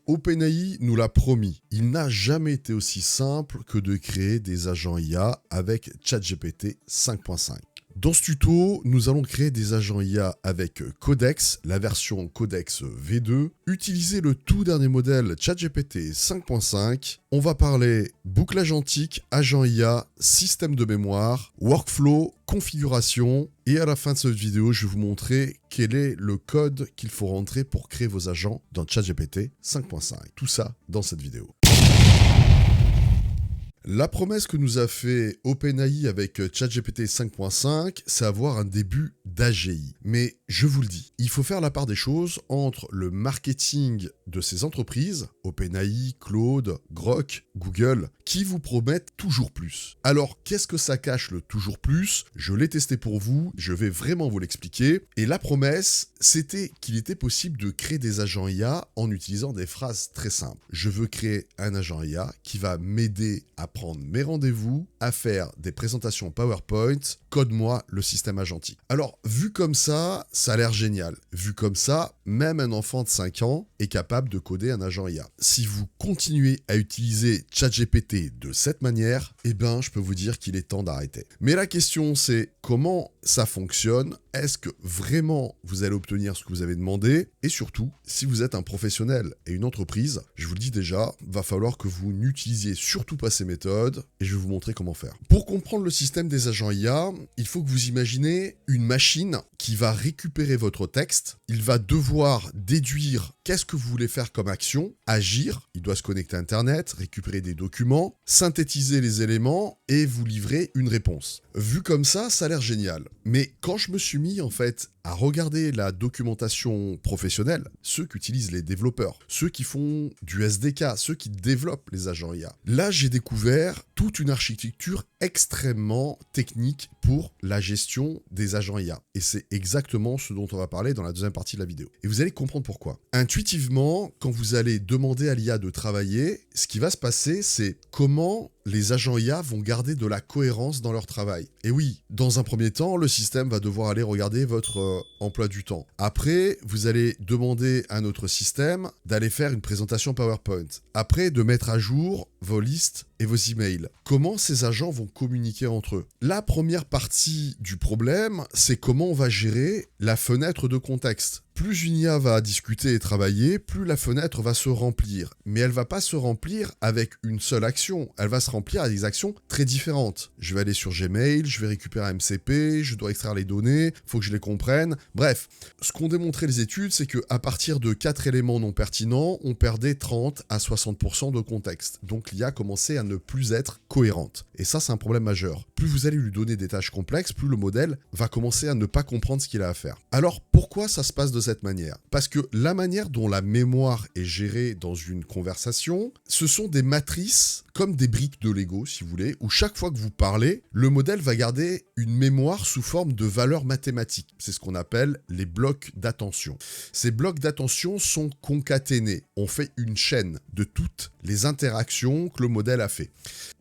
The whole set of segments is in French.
OpenAI nous l'a promis, il n'a jamais été aussi simple que de créer des agents IA avec ChatGPT 5.5. Dans ce tuto, nous allons créer des agents IA avec Codex, la version Codex V2, utiliser le tout dernier modèle ChatGPT 5.5. On va parler boucle agentique, agent IA, système de mémoire, workflow, configuration. Et à la fin de cette vidéo, je vais vous montrer quel est le code qu'il faut rentrer pour créer vos agents dans ChatGPT 5.5. Tout ça dans cette vidéo. La promesse que nous a fait OpenAI avec ChatGPT 5.5, c'est avoir un début d'AGI. Mais je vous le dis, il faut faire la part des choses entre le marketing de ces entreprises, OpenAI, Claude, Grok, Google, qui vous promettent toujours plus. Alors, qu'est-ce que ça cache le toujours plus? Je l'ai testé pour vous, je vais vraiment vous l'expliquer. Et la promesse, c'était qu'il était possible de créer des agents IA en utilisant des phrases très simples. Je veux créer un agent IA qui va m'aider à prendre mes rendez-vous, à faire des présentations PowerPoint, code-moi le système agentique. Alors, vu comme ça a l'air génial. Vu comme ça, même un enfant de 5 ans est capable de coder un agent IA. Si vous continuez à utiliser ChatGPT de cette manière, eh ben, je peux vous dire qu'il est temps d'arrêter. Mais la question, c'est comment ça fonctionne? Est-ce que vraiment vous allez obtenir ce que vous avez demandé? Et surtout, si vous êtes un professionnel et une entreprise, je vous le dis déjà, va falloir que vous n'utilisiez surtout pas ces méthodes et je vais vous montrer comment faire. Pour comprendre le système des agents IA, il faut que vous imaginez une machine qui va récupérer votre texte. Il va devoir déduire qu'est-ce que vous voulez faire comme action, agir, il doit se connecter à Internet, récupérer des documents, synthétiser les éléments et vous livrer une réponse. Vu comme ça a l'air génial. Mais quand je me suis mis en fait à regarder la documentation professionnelle, ceux qu'utilisent les développeurs, ceux qui font du SDK, ceux qui développent les agents IA, là j'ai découvert toute une architecture extrêmement technique pour la gestion des agents IA. Et c'est exactement ce dont on va parler dans la deuxième partie de la vidéo. Et vous allez comprendre pourquoi. Intuitivement, quand vous allez demander à l'IA de travailler, ce qui va se passer, c'est comment les agents IA vont garder de la cohérence dans leur travail. Et oui, dans un premier temps, le système va devoir aller regarder votre emploi du temps. Après, vous allez demander à notre système d'aller faire une présentation PowerPoint. Après, de mettre à jour vos listes et vos emails. Comment ces agents vont communiquer entre eux? La première partie du problème, c'est comment on va gérer la fenêtre de contexte. Plus une IA va discuter et travailler, plus la fenêtre va se remplir. Mais elle va pas se remplir avec une seule action. Elle va se remplir avec des actions très différentes. Je vais aller sur Gmail, je vais récupérer un MCP, je dois extraire les données, faut que je les comprenne. Bref, ce qu'ont démontré les études, c'est qu'à partir de 4 éléments non pertinents, on perdait 30 à 60% de contexte. Donc l'IA commençait à ne plus être cohérente. Et ça, c'est un problème majeur. Plus vous allez lui donner des tâches complexes, plus le modèle va commencer à ne pas comprendre ce qu'il a à faire. Alors, pourquoi ça se passe de cette manière? Parce que la manière dont la mémoire est gérée dans une conversation, ce sont des matrices comme des briques de Lego, si vous voulez, où chaque fois que vous parlez, le modèle va garder une mémoire sous forme de valeurs mathématiques. C'est ce qu'on appelle les blocs d'attention. Ces blocs d'attention sont concaténés. On fait une chaîne de toutes les interactions que le modèle a fait.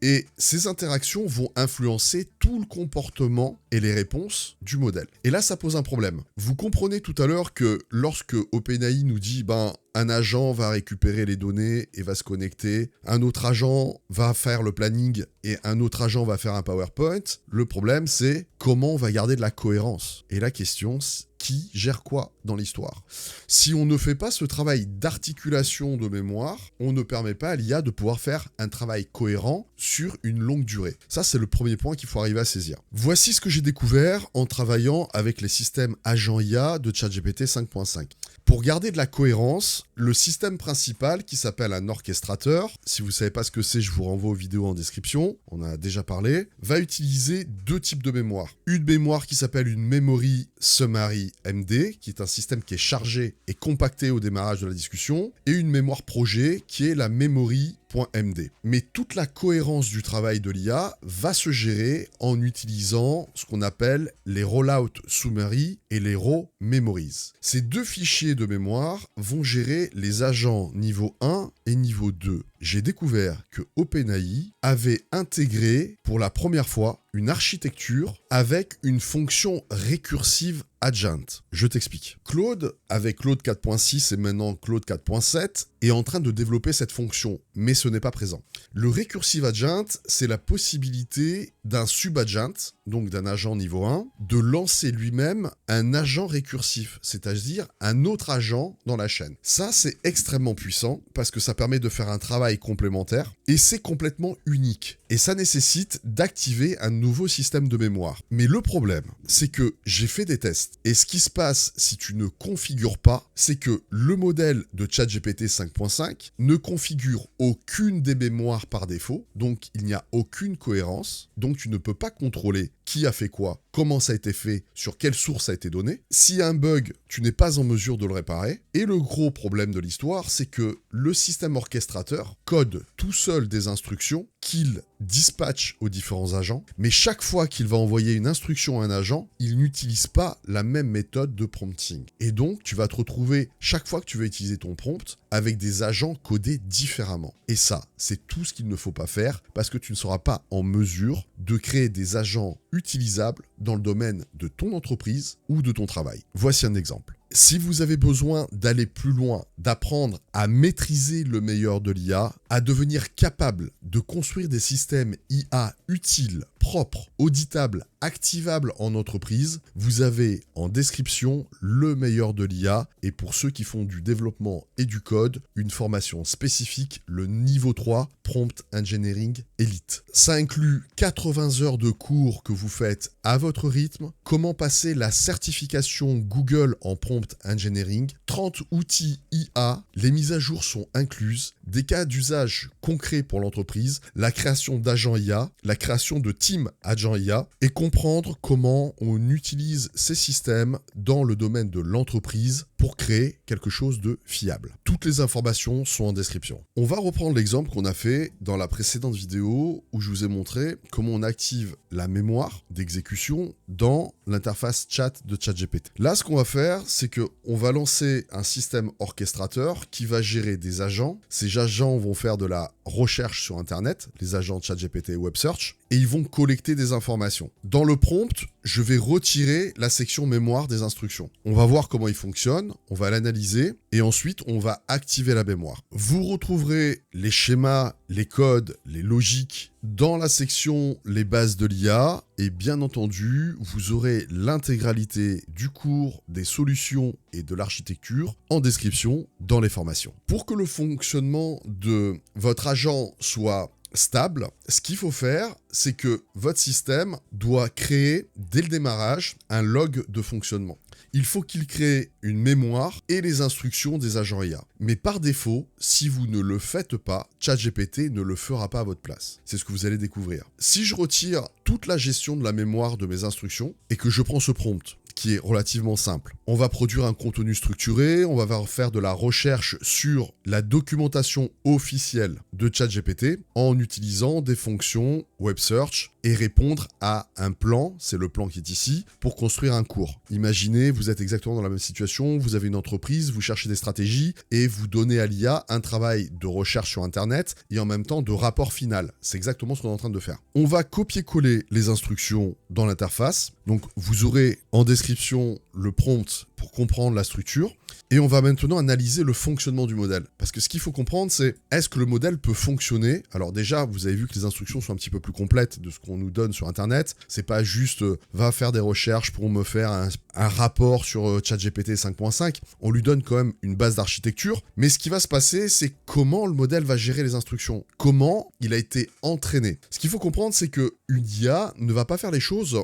Et ces interactions vont influencer tout le comportement et les réponses du modèle. Et là, ça pose un problème. Vous comprenez tout à l'heure que lorsque OpenAI nous dit un agent va récupérer les données et va se connecter, un autre agent va faire le planning et un autre agent va faire un PowerPoint, le problème c'est comment on va garder de la cohérence. Et la question, qui gère quoi dans l'histoire? Si on ne fait pas ce travail d'articulation de mémoire, on ne permet pas à l'IA de pouvoir faire un travail cohérent sur une longue durée. Ça, c'est le premier point qu'il faut arriver à saisir. Voici ce que j'ai découvert en travaillant avec les systèmes agents IA de ChatGPT 5.5. Pour garder de la cohérence, le système principal qui s'appelle un orchestrateur, si vous ne savez pas ce que c'est, je vous renvoie aux vidéos en description, on en a déjà parlé, va utiliser deux types de mémoire. Une mémoire qui s'appelle une memory summary MD, qui est un système qui est chargé et compacté au démarrage de la discussion, et une mémoire projet qui est la memory.md. Mais toute la cohérence du travail de l'IA va se gérer en utilisant ce qu'on appelle les rollout summary et les raw memories. Ces deux fichiers de mémoire vont gérer les agents niveau 1 et niveau 2. j'ai découvert que OpenAI avait intégré pour la première fois une architecture avec une fonction récursive adjoint. Je t'explique. Claude, avec Claude 4.6 et maintenant Claude 4.7, est en train de développer cette fonction, mais ce n'est pas présent. Le recursive adjoint, c'est la possibilité d'un sub-agent, donc d'un agent niveau 1, de lancer lui-même un agent récursif, c'est-à-dire un autre agent dans la chaîne. Ça, c'est extrêmement puissant parce que ça permet de faire un travail complémentaire et c'est complètement unique. Et ça nécessite d'activer un nouveau système de mémoire. Mais le problème, c'est que j'ai fait des tests. Et ce qui se passe si tu ne configures pas, c'est que le modèle de ChatGPT 5.5 ne configure aucune des mémoires par défaut. Donc, il n'y a aucune cohérence. Donc, tu ne peux pas contrôler qui a fait quoi, comment ça a été fait, sur quelle source ça a été donné. S'il y a un bug, tu n'es pas en mesure de le réparer. Et le gros problème de l'histoire, c'est que le système orchestrateur code tout seul des instructions qu'il dispatche aux différents agents, mais chaque fois qu'il va envoyer une instruction à un agent, il n'utilise pas la même méthode de prompting. Et donc, tu vas te retrouver, chaque fois que tu vas utiliser ton prompt, avec des agents codés différemment. Et ça, c'est tout ce qu'il ne faut pas faire, parce que tu ne seras pas en mesure de créer des agents utilisables dans le domaine de ton entreprise ou de ton travail. Voici un exemple. Si vous avez besoin d'aller plus loin, d'apprendre à maîtriser le meilleur de l'IA, à devenir capable de construire des systèmes IA utiles, propres, auditables, activables en entreprise, vous avez en description le meilleur de l'IA et pour ceux qui font du développement et du code, une formation spécifique, le niveau 3, Prompt Engineering Elite. Ça inclut 80 heures de cours que vous faites à votre rythme, comment passer la certification Google en Prompt Engineering, 30 outils IA, les mises à jour sont incluses, des cas d'usage concrets pour l'entreprise, la création d'agents IA, la création de teams agents IA et comprendre comment on utilise ces systèmes dans le domaine de l'entreprise pour créer quelque chose de fiable. Toutes les informations sont en description. On va reprendre l'exemple qu'on a fait dans la précédente vidéo où je vous ai montré comment on active la mémoire d'exécution dans l'interface chat de ChatGPT. Là, ce qu'on va faire, c'est qu'on va lancer un système orchestrateur qui va gérer des agents. Ces agents vont faire de la recherche sur Internet, les agents de ChatGPT Web Search, et ils vont collecter des informations. Dans le prompt, je vais retirer la section mémoire des instructions. On va voir comment il fonctionne, on va l'analyser, et ensuite, on va activer la mémoire. Vous retrouverez les schémas, les codes, les logiques dans la section les bases de l'IA, et bien entendu, vous aurez l'intégralité du cours, des solutions et de l'architecture en description dans les formations. Pour que le fonctionnement de votre agent soit stable, ce qu'il faut faire, c'est que votre système doit créer, dès le démarrage, un log de fonctionnement. Il faut qu'il crée une mémoire et les instructions des agents IA. Mais par défaut, si vous ne le faites pas, ChatGPT ne le fera pas à votre place. C'est ce que vous allez découvrir. Si je retire toute la gestion de la mémoire de mes instructions et que je prends ce prompt, qui est relativement simple. On va produire un contenu structuré, on va faire de la recherche sur la documentation officielle de ChatGPT en utilisant des fonctions Web Search et répondre à un plan, c'est le plan qui est ici, pour construire un cours. Imaginez, vous êtes exactement dans la même situation, vous avez une entreprise, vous cherchez des stratégies et vous donnez à l'IA un travail de recherche sur Internet et en même temps de rapport final. C'est exactement ce qu'on est en train de faire. On va copier-coller les instructions dans l'interface. Donc vous aurez en description le prompt pour comprendre la structure. Et on va maintenant analyser le fonctionnement du modèle. Parce que ce qu'il faut comprendre, c'est est-ce que le modèle peut fonctionner? Alors déjà, vous avez vu que les instructions sont un petit peu plus complètes de ce qu'on nous donne sur Internet. C'est pas juste va faire des recherches pour me faire un rapport sur ChatGPT 5.5. On lui donne quand même une base d'architecture. Mais ce qui va se passer, c'est comment le modèle va gérer les instructions. Comment il a été entraîné. Ce qu'il faut comprendre, c'est qu'une IA ne va pas faire les choses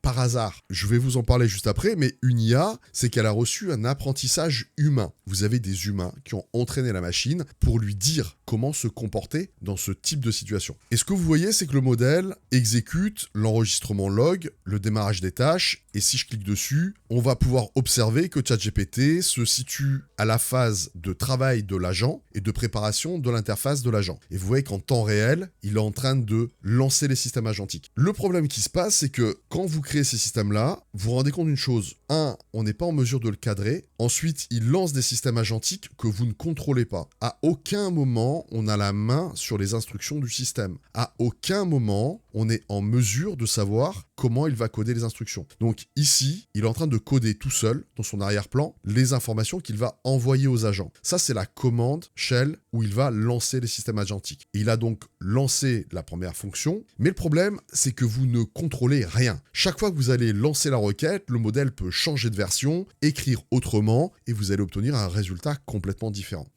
par hasard. Je vais vous en parler juste après, mais une IA, c'est qu'elle a reçu un apprentissage humain. Vous avez des humains qui ont entraîné la machine pour lui dire comment se comporter dans ce type de situation. Et ce que vous voyez, c'est que le modèle exécute l'enregistrement log, le démarrage des tâches, et si je clique dessus, on va pouvoir observer que ChatGPT se situe à la phase de travail de l'agent et de préparation de l'interface de l'agent. Et vous voyez qu'en temps réel, il est en train de lancer les systèmes agentiques. Le problème qui se passe, c'est que quand vous créez ces systèmes-là, vous vous rendez compte d'une chose. On n'est pas en mesure de le cadrer. Ensuite, il lance des systèmes agentiques que vous ne contrôlez pas. À aucun moment, moment, on a la main sur les instructions du système. À aucun moment, on est en mesure de savoir comment il va coder les instructions. Donc ici, il est en train de coder tout seul, dans son arrière-plan, les informations qu'il va envoyer aux agents. Ça, c'est la commande shell où il va lancer les systèmes agentiques. Et il a donc lancé la première fonction, mais le problème, c'est que vous ne contrôlez rien. Chaque fois que vous allez lancer la requête, le modèle peut changer de version, écrire autrement, et vous allez obtenir un résultat complètement différent.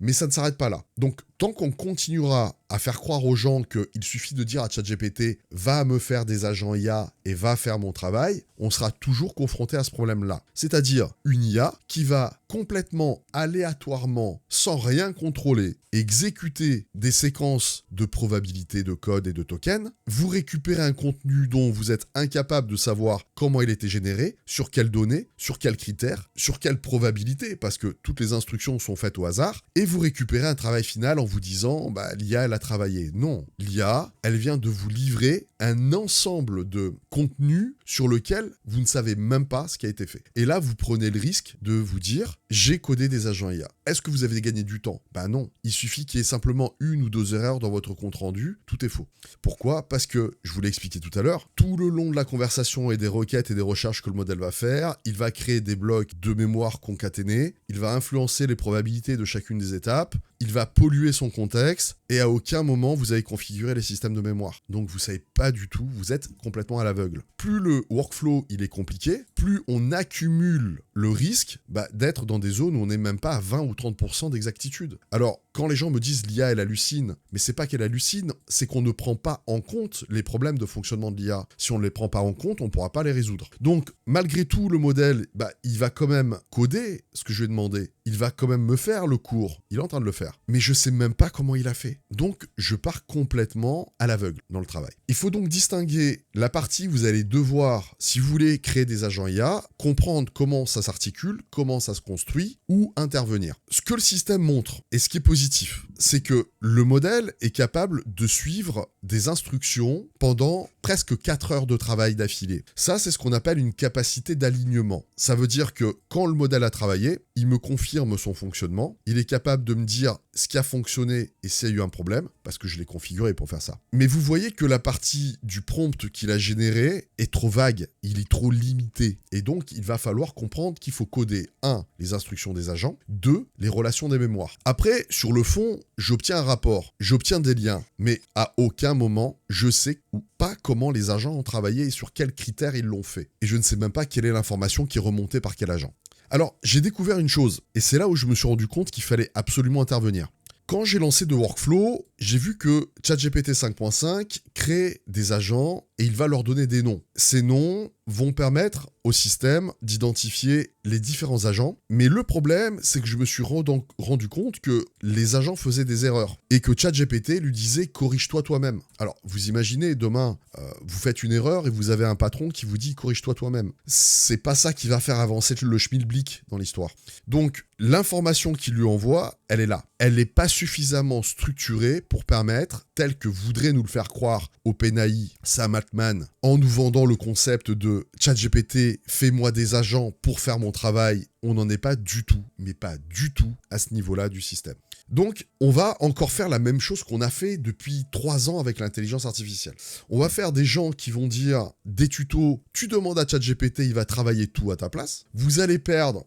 Mais ça ne s'arrête pas là. Donc, tant qu'on continuera à faire croire aux gens qu'il suffit de dire à ChatGPT « va me faire des agents IA et va faire mon travail », on sera toujours confronté à ce problème-là. C'est-à-dire une IA qui va complètement aléatoirement, sans rien contrôler, exécuter des séquences de probabilité de code et de tokens, vous récupérez un contenu dont vous êtes incapable de savoir comment il a été généré, sur quelles données, sur quels critères, sur quelle probabilité, parce que toutes les instructions sont faites au hasard, et vous récupérez un travail final en vous disant « l'IA, elle a travaillé ». Non, l'IA, elle vient de vous livrer un ensemble de contenus sur lequel vous ne savez même pas ce qui a été fait. Et là, vous prenez le risque de vous dire « j'ai codé des agents IA ». Est-ce que vous avez gagné du temps ? Non. Il suffit qu'il y ait simplement 1 ou 2 erreurs dans votre compte-rendu, tout est faux. Pourquoi ? Parce que, je vous l'ai expliqué tout à l'heure, tout le long de la conversation et des requêtes et des recherches que le modèle va faire, il va créer des blocs de mémoire concaténés, il va influencer les probabilités de chacune des étapes, il va polluer son contexte, et à aucun moment vous avez configuré les systèmes de mémoire. Donc vous savez pas du tout, vous êtes complètement à l'aveugle. Plus le workflow il est compliqué, plus on accumule le risque d'être dans des zones où on n'est même pas à 20 ou 30% d'exactitude. Alors, quand les gens me disent l'IA elle hallucine, mais c'est pas qu'elle hallucine, c'est qu'on ne prend pas en compte les problèmes de fonctionnement de l'IA. Si on ne les prend pas en compte, on ne pourra pas les résoudre. Donc, malgré tout, le modèle, il va quand même coder ce que je lui ai demandé. Il va quand même me faire le cours. Il est en train de le faire. Mais je sais même pas comment il a fait. Donc, je pars complètement à l'aveugle dans le travail. Il faut donc distinguer la partie où vous allez devoir, si vous voulez créer des agents IA, comprendre comment ça s'articule, comment ça se construit, ou intervenir. Ce que le système montre, et ce qui est positif, c'est que le modèle est capable de suivre des instructions pendant presque 4 heures de travail d'affilée. Ça, c'est ce qu'on appelle une capacité d'alignement. Ça veut dire que quand le modèle a travaillé, il me confirme son fonctionnement, il est capable de me dire ce qui a fonctionné et s'il y a eu un problème, parce que je l'ai configuré pour faire ça. Mais vous voyez que la partie du prompt qu'il a généré est trop vague, il est trop limité. Et donc, il va falloir comprendre qu'il faut coder 1. Les instructions des agents, 2. Les relations des mémoires. Après, sur le fond, j'obtiens un rapport, j'obtiens des liens, mais à aucun moment, je sais ou pas comment les agents ont travaillé et sur quels critères ils l'ont fait. Et je ne sais même pas quelle est l'information qui est remontée par quel agent. Alors, j'ai découvert une chose, et c'est là où je me suis rendu compte qu'il fallait absolument intervenir. Quand j'ai lancé de workflow, j'ai vu que ChatGPT 5.5 crée des agents et il va leur donner des noms. Ces noms vont permettre au système d'identifier les différents agents. Mais le problème, c'est que je me suis rendu compte que les agents faisaient des erreurs et que ChatGPT lui disait « corrige-toi toi-même ». Alors, vous imaginez, demain, vous faites une erreur et vous avez un patron qui vous dit « corrige-toi toi-même ». C'est pas ça qui va faire avancer le schmilblick dans l'histoire. Donc, l'information qu'il lui envoie, elle est là. Elle n'est pas suffisamment structurée pour permettre, tel que voudrait nous le faire croire OpenAI, Sam Altman, en nous vendant le concept de ChatGPT, fais-moi des agents pour faire mon travail. On n'en est pas du tout, mais pas du tout à ce niveau-là du système. Donc, on va encore faire la même chose qu'on a fait depuis 3 ans avec l'intelligence artificielle. On va faire des gens qui vont dire des tutos, tu demandes à ChatGPT, il va travailler tout à ta place. Vous allez perdre,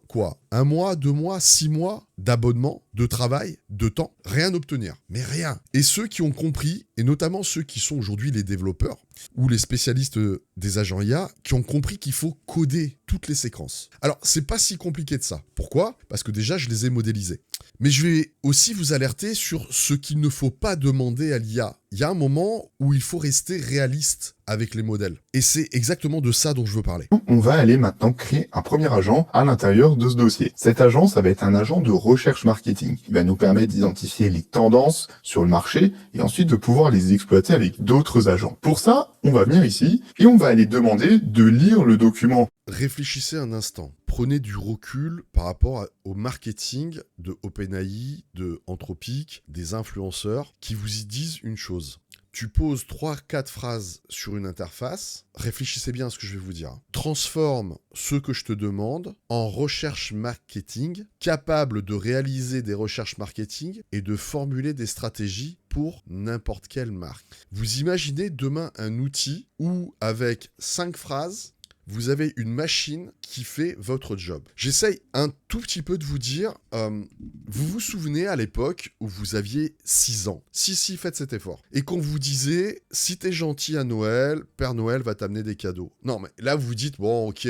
1 mois, 2 mois, 6 mois d'abonnement, de travail, de temps, rien obtenir. Mais rien. Et ceux qui ont compris, et notamment ceux qui sont aujourd'hui les développeurs ou les spécialistes des agents IA, qui ont compris qu'il faut coder toutes les séquences. Alors, c'est pas si compliqué de ça. Pourquoi ? Parce que déjà, je les ai modélisés. Mais je vais aussi vous alerter sur ce qu'il ne faut pas demander à l'IA. Il y a un moment où il faut rester réaliste avec les modèles. Et c'est exactement de ça dont je veux parler. On va aller maintenant créer un premier agent à l'intérieur de ce dossier. Cet agent, ça va être un agent de recherche marketing. Il va nous permettre d'identifier les tendances sur le marché et ensuite de pouvoir les exploiter avec d'autres agents. Pour ça, on va venir ici et on va aller demander de lire le document. Réfléchissez un instant. Prenez du recul par rapport au marketing de OpenAI, de Anthropic, des influenceurs qui vous y disent une chose. tu poses 3-4 phrases sur une interface, réfléchissez bien à ce que je vais vous dire. Transforme ce que je te demande en recherche marketing, capable de réaliser des recherches marketing et de formuler des stratégies pour n'importe quelle marque. Vous imaginez demain un outil où, avec 5 phrases, vous avez une machine qui fait votre job. J'essaye un tout petit peu de vous dire, vous vous souvenez à l'époque où vous aviez 6 ans. Si, faites cet effort. Et qu'on vous disait, si t'es gentil à Noël, Père Noël va t'amener des cadeaux. Non, mais là vous dites, bon ok,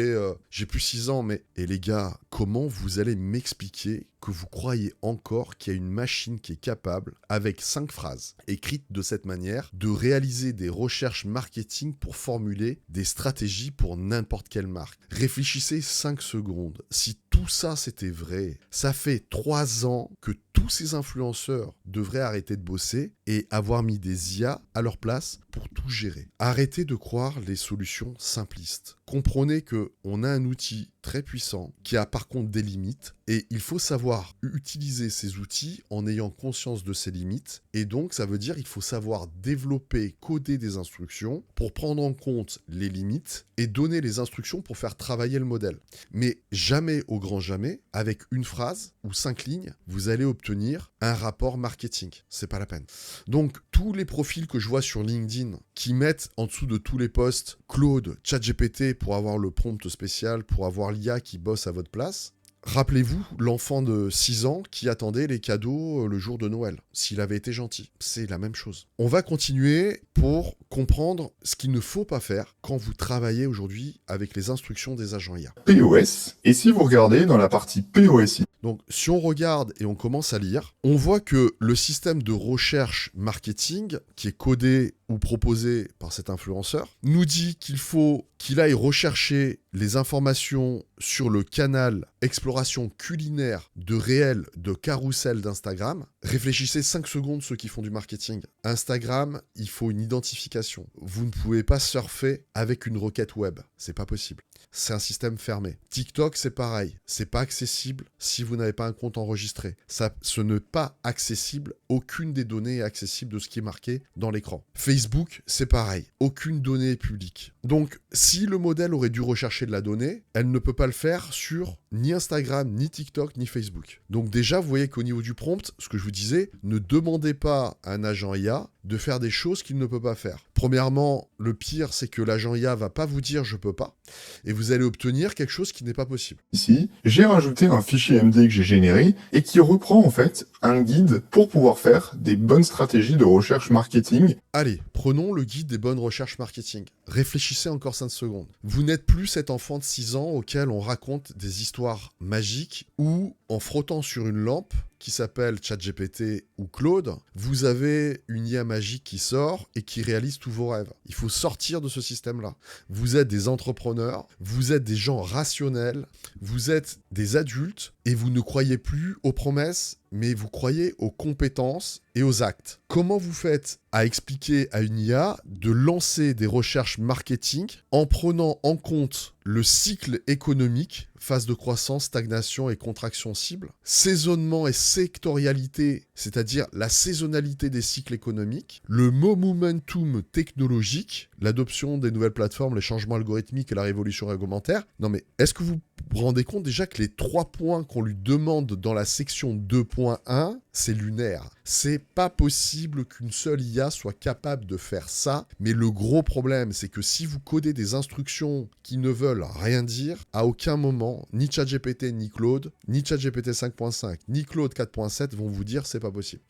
j'ai plus 6 ans, mais... Et les gars, comment vous allez m'expliquer que vous croyez encore qu'il y a une machine qui est capable, avec 5 phrases écrites de cette manière, de réaliser des recherches marketing pour formuler des stratégies pour n'importe quelle marque. Réfléchissez 5 secondes. Si tout ça c'était vrai, ça fait 3 ans que tous ces influenceurs devraient arrêter de bosser et avoir mis des IA à leur place pour tout gérer. Arrêtez de croire les solutions simplistes. Comprenez qu'on a un outil très puissant qui a par contre des limites et il faut savoir utiliser ces outils en ayant conscience de ces limites et donc ça veut dire qu'il faut savoir développer, coder des instructions pour prendre en compte les limites et donner les instructions pour faire travailler le modèle. Mais jamais, au grand jamais, avec une phrase ou 5 lignes, vous allez obtenir un rapport marketing. C'est pas la peine. Donc, tous les profils que je vois sur LinkedIn qui mettent en dessous de tous les posts Claude, ChatGPT pour avoir le prompt spécial, pour avoir l'IA qui bosse à votre place, rappelez-vous l'enfant de 6 ans qui attendait les cadeaux le jour de Noël, s'il avait été gentil. C'est la même chose. On va continuer pour comprendre ce qu'il ne faut pas faire quand vous travaillez aujourd'hui avec les instructions des agents IA. POS. Et si vous regardez dans la partie POSI, donc, si on regarde et on commence à lire, on voit que le système de recherche marketing qui est codé ou proposé par cet influenceur nous dit qu'il aille rechercher les informations sur le canal exploration culinaire de réel de carrousel d'Instagram. Réfléchissez 5 secondes ceux qui font du marketing. Instagram, il faut une identification. Vous ne pouvez pas surfer avec une requête web. C'est pas possible. C'est un système fermé. TikTok, c'est pareil. C'est pas accessible si vous n'avez pas un compte enregistré. Ce n'est pas accessible. Aucune des données est accessible de ce qui est marqué dans l'écran. Facebook, c'est pareil. Aucune donnée est publique. Donc, si le modèle aurait dû rechercher de la donnée, elle ne peut pas le faire sur ni Instagram, ni TikTok, ni Facebook. Donc déjà, vous voyez qu'au niveau du prompt, ce que je vous disais, ne demandez pas à un agent IA de faire des choses qu'il ne peut pas faire. Premièrement, le pire, c'est que l'agent IA va pas vous dire « je peux pas » et vous allez obtenir quelque chose qui n'est pas possible. Ici, j'ai rajouté un fichier MD que j'ai généré et qui reprend en fait un guide pour pouvoir faire des bonnes stratégies de recherche marketing. Allez, prenons le guide des bonnes recherches marketing. Réfléchissez encore 5 secondes. Vous n'êtes plus cet enfant de 6 ans auquel on raconte des histoires magiques où, en frottant sur une lampe qui s'appelle ChatGPT ou Claude, vous avez une IA magique qui sort et qui réalise tous vos rêves. Il faut sortir de ce système-là. Vous êtes des entrepreneurs, vous êtes des gens rationnels, vous êtes des adultes et vous ne croyez plus aux promesses, mais vous croyez aux compétences et aux actes. Comment vous faites à expliquer à une IA de lancer des recherches marketing en prenant en compte le cycle économique, phase de croissance, stagnation et contraction cible, saisonnement et sectorialité, c'est-à-dire la saisonnalité des cycles économiques, le momentum technologique, l'adoption des nouvelles plateformes, les changements algorithmiques et la révolution réglementaire. Non mais est-ce que vous vous rendez compte déjà que les 3 points qu'on lui demande dans la section 2.1, c'est lunaire. C'est pas possible qu'une seule IA soit capable de faire ça, mais le gros problème, c'est que si vous codez des instructions qui ne veulent rien dire, à aucun moment, ni ChatGPT, ni Claude, ni ChatGPT 5.5, ni Claude 4.7 vont vous dire c'est pas possible.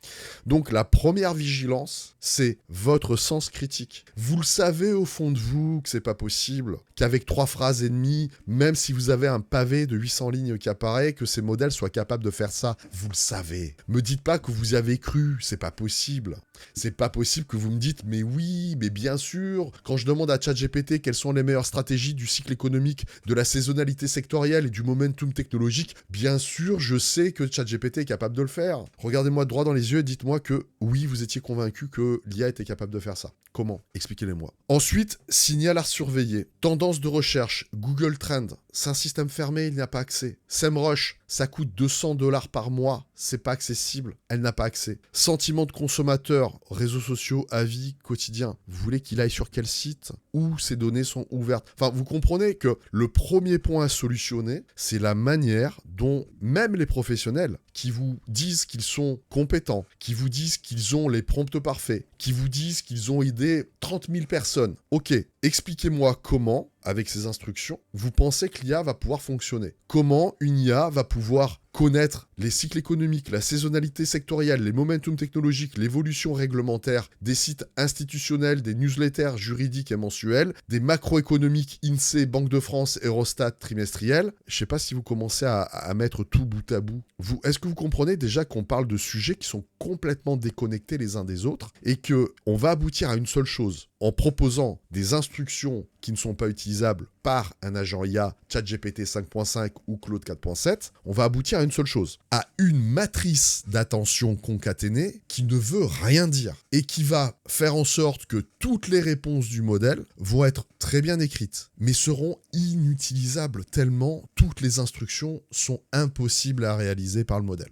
Donc la première vigilance, c'est votre sens critique. Vous le savez au fond de vous que c'est pas possible, qu'avec 3 phrases et demie, même si vous avez un pavé de 800 lignes qui apparaît, que ces modèles soient capables de faire ça. Vous le savez. Me dites pas que vous avez cru, c'est pas possible. C'est pas possible que vous me dites, mais oui, mais bien sûr, quand je demande à ChatGPT quelles sont les meilleures stratégies du cycle économique, de la saisonnalité sectorielle et du momentum technologique, bien sûr, je sais que ChatGPT est capable de le faire. Regardez-moi droit dans les yeux et dites-moi que oui, vous étiez convaincu que l'IA était capable de faire ça. Comment? Expliquez-les-moi. Ensuite, signal à surveiller. Tendance de recherche, Google Trend. C'est un système fermé, il n'y a pas accès. SEMrush, ça coûte $200 par mois. C'est pas accessible. Elle n'a pas accès. passer. Sentiment de consommateur, réseaux sociaux, avis, quotidien. Vous voulez qu'il aille sur quel site? Où ces données sont ouvertes? Enfin, vous comprenez que le premier point à solutionner, c'est la manière dont même les professionnels qui vous disent qu'ils sont compétents, qui vous disent qu'ils ont les prompts parfaits, qui vous disent qu'ils ont aidé 30 000 personnes. Ok, expliquez-moi comment, avec ces instructions, vous pensez que l'IA va pouvoir fonctionner. Comment une IA va pouvoir connaître les cycles économiques, la saisonnalité sectorielle, les momentum technologiques, l'évolution réglementaire des sites institutionnels, des newsletters juridiques et mensuels, des macroéconomiques INSEE, Banque de France, Eurostat trimestriels. Je ne sais pas si vous commencez à mettre tout bout à bout. Est-ce que vous comprenez déjà qu'on parle de sujets qui sont complètement déconnectés les uns des autres et qu'on va aboutir à une seule chose en proposant des instructions qui ne sont pas utilisables par un agent IA, ChatGPT 5.5 ou Claude 4.7, on va aboutir à une seule chose, à une matrice d'attention concaténée qui ne veut rien dire et qui va faire en sorte que toutes les réponses du modèle vont être très bien écrites, mais seront inutilisables tellement toutes les instructions sont impossibles à réaliser par le modèle.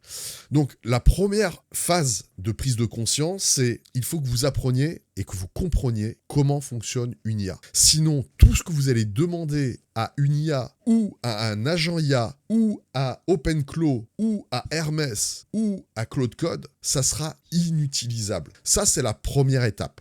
Donc la première phase de prise de conscience, c'est il faut que vous appreniez et que vous compreniez comment fonctionne une IA. Sinon, tout ce que vous allez demander à une IA ou à un agent IA ou à OpenClaw ou à Hermès ou à Claude Code, ça sera inutilisable. Ça, c'est la première étape.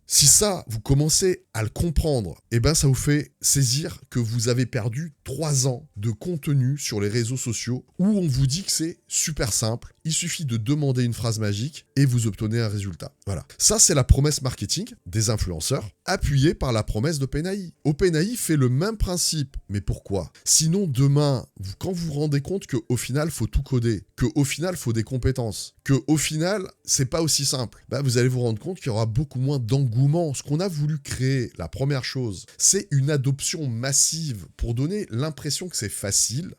Si ça, vous commencez à le comprendre, eh ben ça vous fait saisir que vous avez perdu 3 ans de contenu sur les réseaux sociaux où on vous dit que c'est super simple, il suffit de demander une phrase magique et vous obtenez un résultat. Voilà. Ça, c'est la promesse marketing des influenceurs, appuyée par la promesse d'OpenAI. OpenAI fait le même principe, mais pourquoi? Sinon, demain, quand vous vous rendez compte qu'au final, il faut tout coder, qu'au final, il faut des compétences, qu'au final, c'est pas aussi simple, vous allez vous rendre compte qu'il y aura beaucoup moins d'engouement. Ce qu'on a voulu créer, la première chose, c'est une adoption massive pour donner l'impression que c'est facile.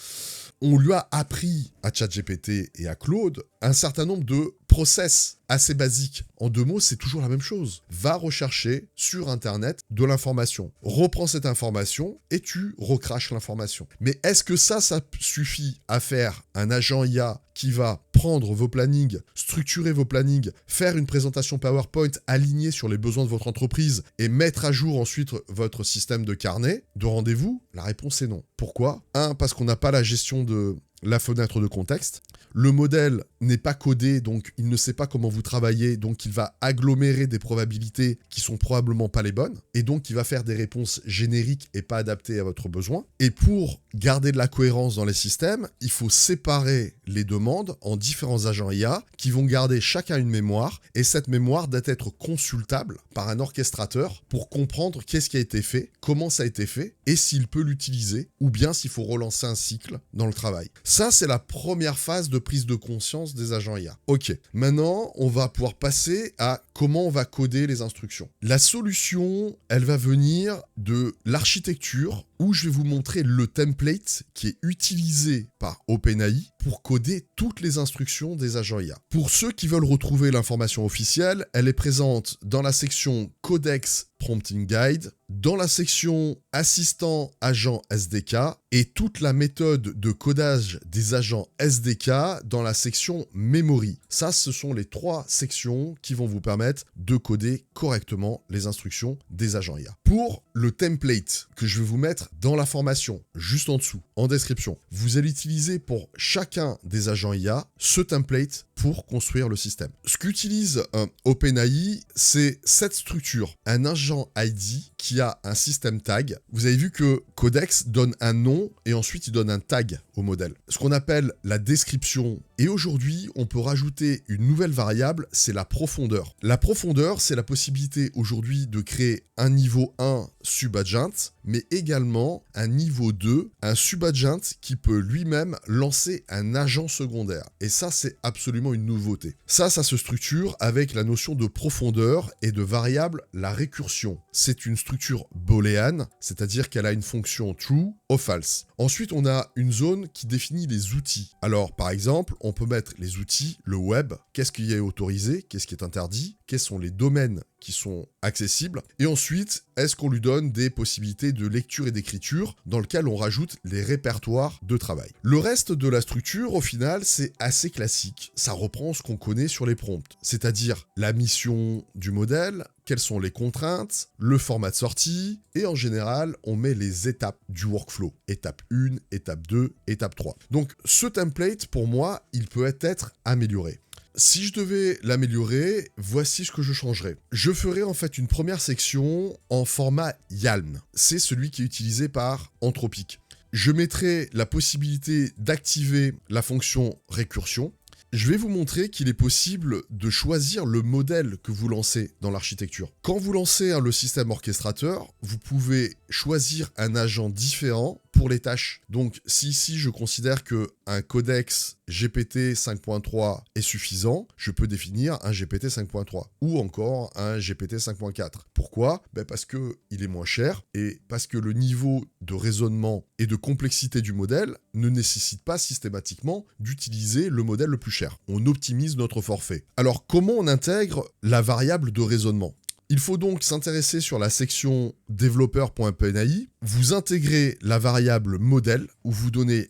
On lui a appris à ChatGPT et à Claude un certain nombre de process assez basiques. En 2 mots, c'est toujours la même chose. Va rechercher sur Internet de l'information. Reprends cette information et tu recraches l'information. Mais est-ce que ça suffit à faire un agent IA qui va prendre vos plannings, structurer vos plannings, faire une présentation PowerPoint alignée sur les besoins de votre entreprise et mettre à jour ensuite votre système de carnet de rendez-vous? La réponse est non. Pourquoi? 1, parce qu'on n'a pas la gestion de la fenêtre de contexte. Le modèle n'est pas codé, donc il ne sait pas comment vous travaillez, donc il va agglomérer des probabilités qui sont probablement pas les bonnes, et donc il va faire des réponses génériques et pas adaptées à votre besoin. Et pour garder de la cohérence dans les systèmes, il faut séparer les demandes en différents agents IA qui vont garder chacun une mémoire, et cette mémoire doit être consultable par un orchestrateur pour comprendre qu'est-ce qui a été fait, comment ça a été fait, et s'il peut l'utiliser, ou bien s'il faut relancer un cycle dans le travail. Ça, c'est la première phase de prise de conscience des agents IA. Ok, maintenant, on va pouvoir passer à comment on va coder les instructions. La solution, elle va venir de l'architecture où je vais vous montrer le template qui est utilisé par OpenAI pour coder toutes les instructions des agents IA. Pour ceux qui veulent retrouver l'information officielle, elle est présente dans la section Codex Prompting Guide, dans la section Assistant agent SDK et toute la méthode de codage des agents SDK dans la section Memory. Ça, ce sont les 3 sections qui vont vous permettre de coder correctement les instructions des agents IA. Pour le template que je vais vous mettre dans la formation, juste en dessous, en description, vous allez utiliser pour chacun des agents IA ce template pour construire le système. Ce qu'utilise OpenAI, c'est cette structure, un agent ID qui a un système tag. Vous avez vu que Codex donne un nom et ensuite il donne un tag au modèle. Ce qu'on appelle la description. Et aujourd'hui, on peut rajouter une nouvelle variable, c'est la profondeur. La profondeur, c'est la possibilité aujourd'hui de créer un niveau 1 subagent, mais également un niveau 2, un subagent qui peut lui-même lancer un agent secondaire. Et ça, c'est absolument une nouveauté. Ça se structure avec la notion de profondeur et de variable, la récursion. C'est une structure booléenne, c'est-à-dire qu'elle a une fonction true ou false. Ensuite, on a une zone qui définit les outils. Alors, par exemple, on peut mettre les outils, le web, qu'est-ce qui est autorisé, qu'est-ce qui est interdit, quels sont les domaines qui sont accessibles. Et ensuite, est-ce qu'on lui donne des possibilités de lecture et d'écriture dans lequel on rajoute les répertoires de travail. Le reste de la structure, au final, c'est assez classique. Ça reprend ce qu'on connaît sur les prompts, c'est-à-dire la mission du modèle, quelles sont les contraintes, le format de sortie, et en général, on met les étapes du workflow. Étape 1, étape 2, étape 3. Donc, ce template, pour moi, il peut être amélioré. Si je devais l'améliorer, voici ce que je changerais. Je ferais en fait une première section en format YALM. C'est celui qui est utilisé par Anthropic. Je mettrai la possibilité d'activer la fonction récursion. Je vais vous montrer qu'il est possible de choisir le modèle que vous lancez dans l'architecture. Quand vous lancez le système orchestrateur, vous pouvez choisir un agent différent pour les tâches. Donc, si ici je considère qu'un codex GPT 5.3 est suffisant, je peux définir un GPT 5.3 ou encore un GPT 5.4. Pourquoi ? Parce qu'il est moins cher et parce que le niveau de raisonnement et de complexité du modèle ne nécessite pas systématiquement d'utiliser le modèle le plus cher. On optimise notre forfait. Alors, comment on intègre la variable de raisonnement ? Il faut donc s'intéresser sur la section développeur.openai. Vous intégrez la variable modèle où vous donnez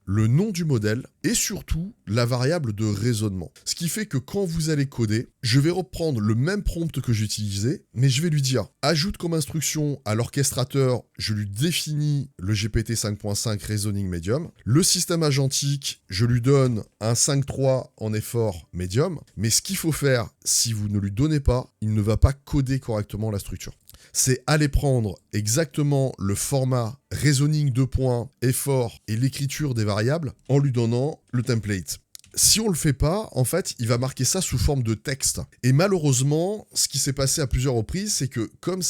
le nom du modèle et surtout la variable de raisonnement. Ce qui fait que quand vous allez coder, je vais reprendre le même prompt que j'utilisais, mais je vais lui dire ajoute comme instruction à l'orchestrateur, je lui définis le GPT 5.5 Reasoning Medium. Le système agentique, je lui donne un 5.3 en effort médium. Mais ce qu'il faut faire, si vous ne lui donnez pas, il ne va pas coder correctement la structure. C'est aller prendre exactement le format reasoning 2 points, effort et l'écriture des variables en lui donnant le template. Si on le fait pas, en fait, il va marquer ça sous forme de texte. Et malheureusement, ce qui s'est passé à plusieurs reprises, c'est que comme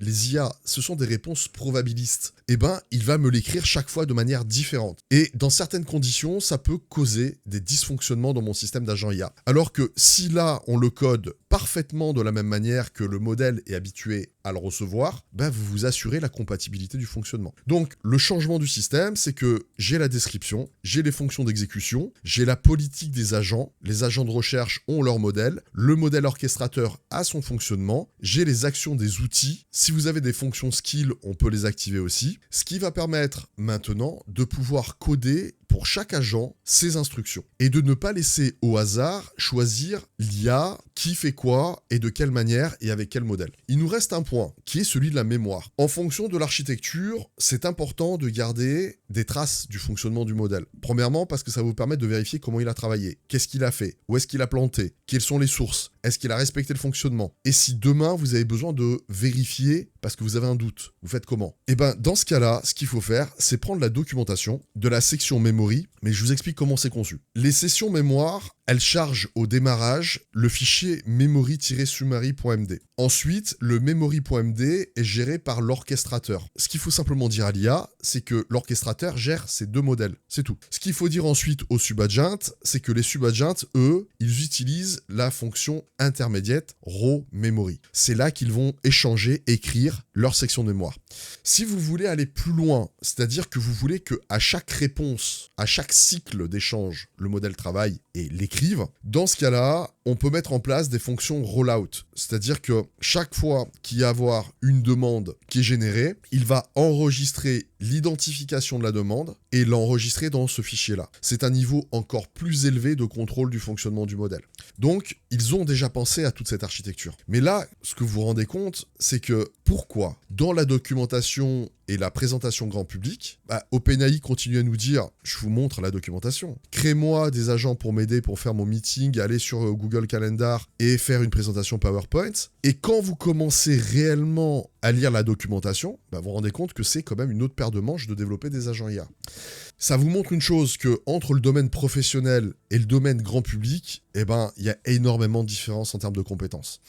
les IA, ce sont des réponses probabilistes, il va me l'écrire chaque fois de manière différente. Et dans certaines conditions, ça peut causer des dysfonctionnements dans mon système d'agent IA. Alors que si là, on le code parfaitement de la même manière que le modèle est habitué à le recevoir, vous vous assurez la compatibilité du fonctionnement. Donc, le changement du système, c'est que j'ai la description, j'ai les fonctions d'exécution, j'ai la politique des agents, les agents de recherche ont leur modèle, le modèle orchestrateur a son fonctionnement, j'ai les actions des outils, si vous avez des fonctions skill, on peut les activer aussi, ce qui va permettre maintenant de pouvoir coder pour chaque agent ses instructions et de ne pas laisser au hasard choisir l'IA qui fait quoi et de quelle manière et avec quel modèle. Il nous reste un point qui est celui de la mémoire. En fonction de l'architecture, c'est important de garder des traces du fonctionnement du modèle. Premièrement, parce que ça va vous permettre de vérifier comment il a travaillé, qu'est-ce qu'il a fait, où est-ce qu'il a planté, quelles sont les sources, est-ce qu'il a respecté le fonctionnement. Et si demain vous avez besoin de vérifier parce que vous avez un doute, vous faites comment ? Dans ce cas-là, ce qu'il faut faire, c'est prendre la documentation de la section memory, mais je vous explique comment c'est conçu. Les sessions mémoire, elles chargent au démarrage le fichier memory-summary.md. Ensuite, le memory.md est géré par l'orchestrateur. Ce qu'il faut simplement dire à l'IA, c'est que l'orchestrateur gère ces deux modèles. C'est tout. Ce qu'il faut dire ensuite aux subagents, c'est que les subagents, eux, ils utilisent la fonction intermédiaire raw memory. C'est là qu'ils vont échanger, écrire leur section de mémoire. Si vous voulez aller plus loin, c'est-à-dire que vous voulez qu'à chaque réponse, à chaque cycle d'échange, le modèle travaille et l'écrive, dans ce cas-là, on peut mettre en place des fonctions rollout. C'est-à-dire que chaque fois qu'il y a avoir une demande qui est générée, il va enregistrer l'identification de la demande et l'enregistrer dans ce fichier-là. C'est un niveau encore plus élevé de contrôle du fonctionnement du modèle. Donc, ils ont déjà pensé à toute cette architecture. Mais là, ce que vous vous rendez compte, c'est que pourquoi, dans la documentation et la présentation grand public, OpenAI continue à nous dire, je vous montre la documentation, crée-moi des agents pour m'aider pour faire mon meeting, aller sur Google Calendar et faire une présentation PowerPoint. Et quand vous commencez réellement à lire la documentation, vous vous rendez compte que c'est quand même une autre paire de manches de développer des agents IA. Ça vous montre une chose, que entre le domaine professionnel et le domaine grand public, il y a énormément de différences en termes de compétences.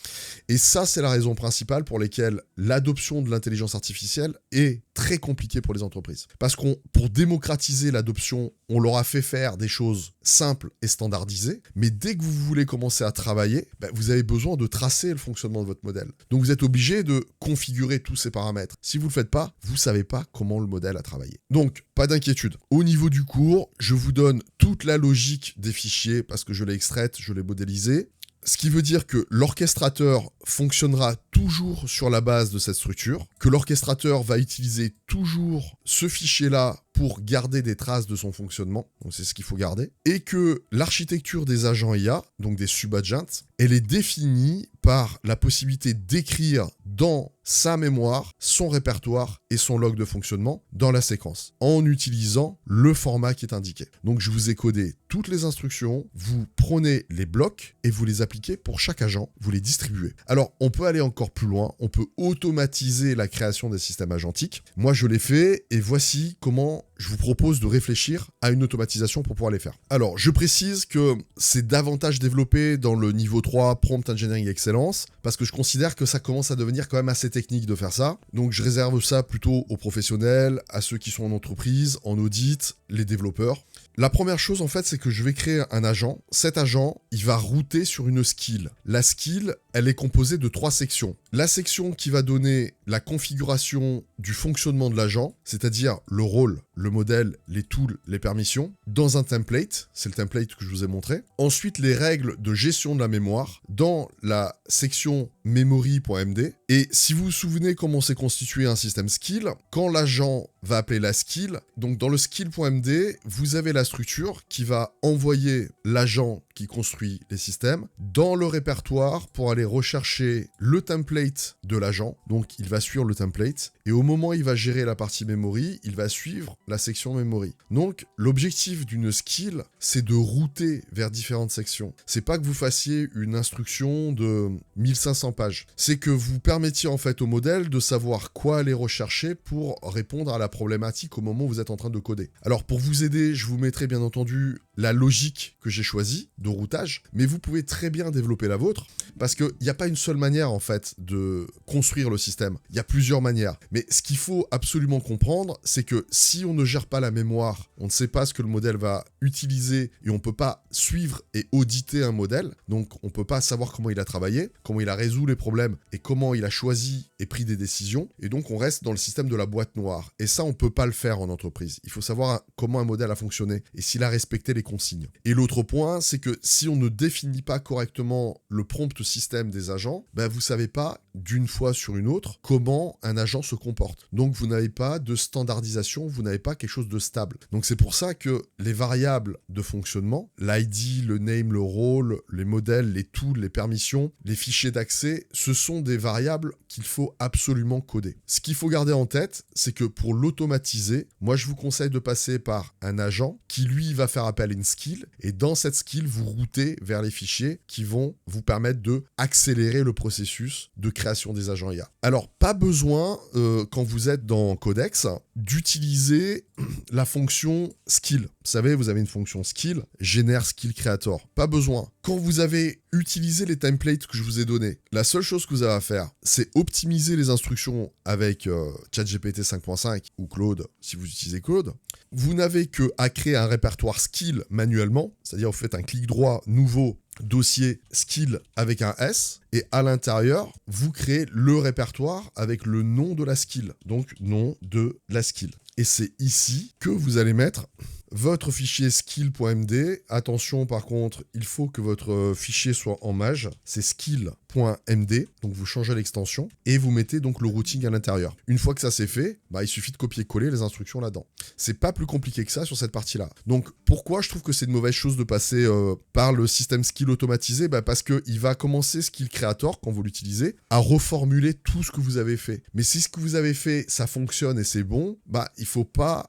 Et ça, c'est la raison principale pour laquelle l'adoption de l'intelligence artificielle est très compliquée pour les entreprises. Parce pour démocratiser l'adoption, on leur a fait faire des choses simples et standardisées, mais dès que vous voulez commencer à travailler, vous avez besoin de tracer le fonctionnement de votre modèle. Donc vous êtes obligé de configurer tous ces paramètres. Si vous ne le faites pas, vous ne savez pas comment le modèle a travaillé. Donc, pas d'inquiétude. Au niveau du cours, je vous donne toute la logique des fichiers parce que je l'ai extraite, je l'ai modélisée. Ce qui veut dire que l'orchestrateur fonctionnera toujours sur la base de cette structure, que l'orchestrateur va utiliser toujours ce fichier-là pour garder des traces de son fonctionnement, donc c'est ce qu'il faut garder, et que l'architecture des agents IA, donc des subagents, elle est définie par la possibilité d'écrire dans sa mémoire, son répertoire et son log de fonctionnement dans la séquence, en utilisant le format qui est indiqué. Donc je vous ai codé toutes les instructions, vous prenez les blocs et vous les appliquez pour chaque agent, vous les distribuez. Alors on peut aller encore plus loin, on peut automatiser la création des systèmes agentiques. Moi je l'ai fait et voici comment je vous propose de réfléchir à une automatisation pour pouvoir les faire. Alors, je précise que c'est davantage développé dans le niveau 3 Prompt Engineering Excellence, parce que je considère que ça commence à devenir quand même assez technique de faire ça. Donc, je réserve ça plutôt aux professionnels, à ceux qui sont en entreprise, en audit, les développeurs. La première chose, en fait, c'est que je vais créer un agent. Cet agent, il va router sur une skill. La skill, elle est composée de 3 sections. La section qui va donner la configuration du fonctionnement de l'agent, c'est-à-dire le rôle, le modèle, les tools, les permissions, dans un template, c'est le template que je vous ai montré. Ensuite, les règles de gestion de la mémoire dans la section memory.md. Et si vous vous souvenez comment s'est constitué un système skill, quand l'agent va appeler la skill, donc dans le skill.md, vous avez la structure qui va envoyer l'agent qui construit les systèmes dans le répertoire pour aller rechercher le template de l'agent. Donc il va suivre le template et au moment où il va gérer la partie memory, il va suivre la section memory. Donc l'objectif d'une skill, c'est de router vers différentes sections. C'est pas que vous fassiez une instruction de 1500 pages. C'est que vous permettiez en fait au modèle de savoir quoi aller rechercher pour répondre à la problématique au moment où vous êtes en train de coder. Alors pour vous aider, je vous mettrai bien entendu la logique que j'ai choisie de routage, mais vous pouvez très bien développer la vôtre parce qu'il n'y a pas une seule manière en fait de construire le système. Il y a plusieurs manières. Mais ce qu'il faut absolument comprendre, c'est que si on ne gère pas la mémoire, on ne sait pas ce que le modèle va utiliser et on ne peut pas suivre et auditer un modèle, donc on ne peut pas savoir comment il a travaillé, comment il a résolu les problèmes et comment il a choisi et pris des décisions. Et donc on reste dans le système de la boîte noire. Et ça, on ne peut pas le faire en entreprise. Il faut savoir comment un modèle a fonctionné et s'il a respecté les consignes. Et l'autre point, c'est que si on ne définit pas correctement le prompt système des agents, vous ne savez pas d'une fois sur une autre comment un agent se comporte. Donc vous n'avez pas de standardisation, vous n'avez pas quelque chose de stable. Donc c'est pour ça que les variables de fonctionnement, l'ID, le name, le role, les modèles, les tools, les permissions, les fichiers d'accès, ce sont des variables qu'il faut absolument coder. Ce qu'il faut garder en tête, c'est que pour l'automatiser, moi je vous conseille de passer par un agent qui lui va faire appel à une skill et dans cette skill, vous routez vers les fichiers qui vont vous permettre de accélérer le processus de création des agents IA. Alors, pas besoin, quand vous êtes dans Codex, d'utiliser la fonction skill. Vous savez, vous avez une fonction skill, génère skill creator. Pas besoin. Quand vous avez utilisé les templates que je vous ai donnés, la seule chose que vous avez à faire, c'est optimiser les instructions avec ChatGPT 5.5 ou Claude, si vous utilisez Claude. Vous n'avez qu'à créer un répertoire skill manuellement, c'est-à-dire vous faites un clic droit nouveau, dossier skill avec un S, et à l'intérieur, vous créez le répertoire avec le nom de la skill, donc nom de la skill. Et c'est ici que vous allez mettre votre fichier skill.md. Attention par contre, il faut que votre fichier soit en maj, c'est skill.md, donc vous changez l'extension et vous mettez donc le routing à l'intérieur. Une fois que ça c'est fait, il suffit de copier-coller les instructions là-dedans. C'est pas plus compliqué que ça sur cette partie-là. Donc pourquoi je trouve que c'est une mauvaise chose de passer par le système skill automatisé, parce qu'il va commencer skill creator, quand vous l'utilisez, à reformuler tout ce que vous avez fait. Mais si ce que vous avez fait, ça fonctionne et c'est bon, il faut pas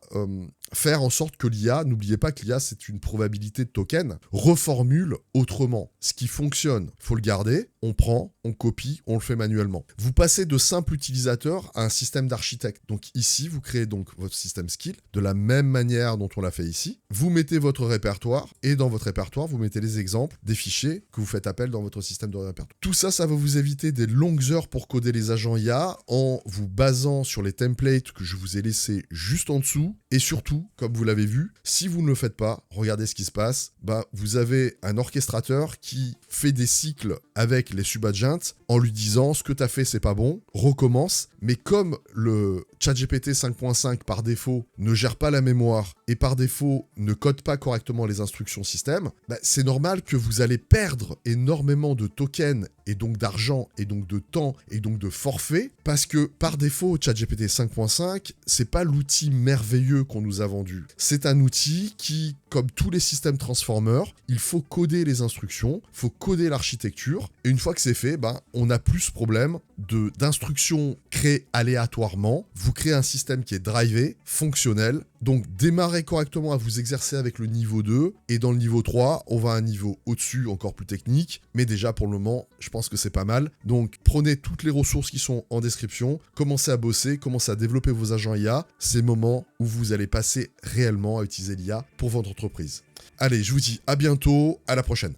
faire en sorte que l'IA, n'oubliez pas que l'IA c'est une probabilité de token, reformule autrement. Ce qui fonctionne, faut le garder, on prend, on copie, on le fait manuellement. Vous passez de simple utilisateur à un système d'architecte. Donc ici, vous créez donc votre système skill de la même manière dont on l'a fait ici. Vous mettez votre répertoire et dans votre répertoire, vous mettez les exemples des fichiers que vous faites appel dans votre système de répertoire. Tout ça, ça va vous éviter des longues heures pour coder les agents IA en vous basant sur les templates que je vous ai laissés juste en dessous. Et surtout, comme vous l'avez vu, si vous ne le faites pas, regardez ce qui se passe. Vous avez un orchestrateur qui fait des cycles avec les subagents en lui disant ce que tu as fait c'est pas bon, recommence. Mais comme le ChatGPT 5.5 par défaut ne gère pas la mémoire et par défaut ne code pas correctement les instructions système, c'est normal que vous allez perdre énormément de tokens et donc d'argent et donc de temps et donc de forfait parce que par défaut ChatGPT 5.5 c'est pas l'outil merveilleux qu'on nous a vendu. C'est un outil qui, comme tous les systèmes transformers, il faut coder les instructions, il faut coder l'architecture et une fois que c'est fait, on n'a plus ce problème d'instructions créées aléatoirement. Vous créez un système qui est drivé, fonctionnel. Donc démarrez correctement à vous exercer avec le niveau 2 et dans le niveau 3, on va à un niveau au-dessus, encore plus technique. Mais déjà pour le moment, je pense que c'est pas mal. Donc prenez toutes les ressources qui sont en description, commencez à bosser, commencez à développer vos agents IA. C'est le moment où vous allez passer réellement à utiliser l'IA pour votre entreprise. Allez, je vous dis à bientôt, à la prochaine.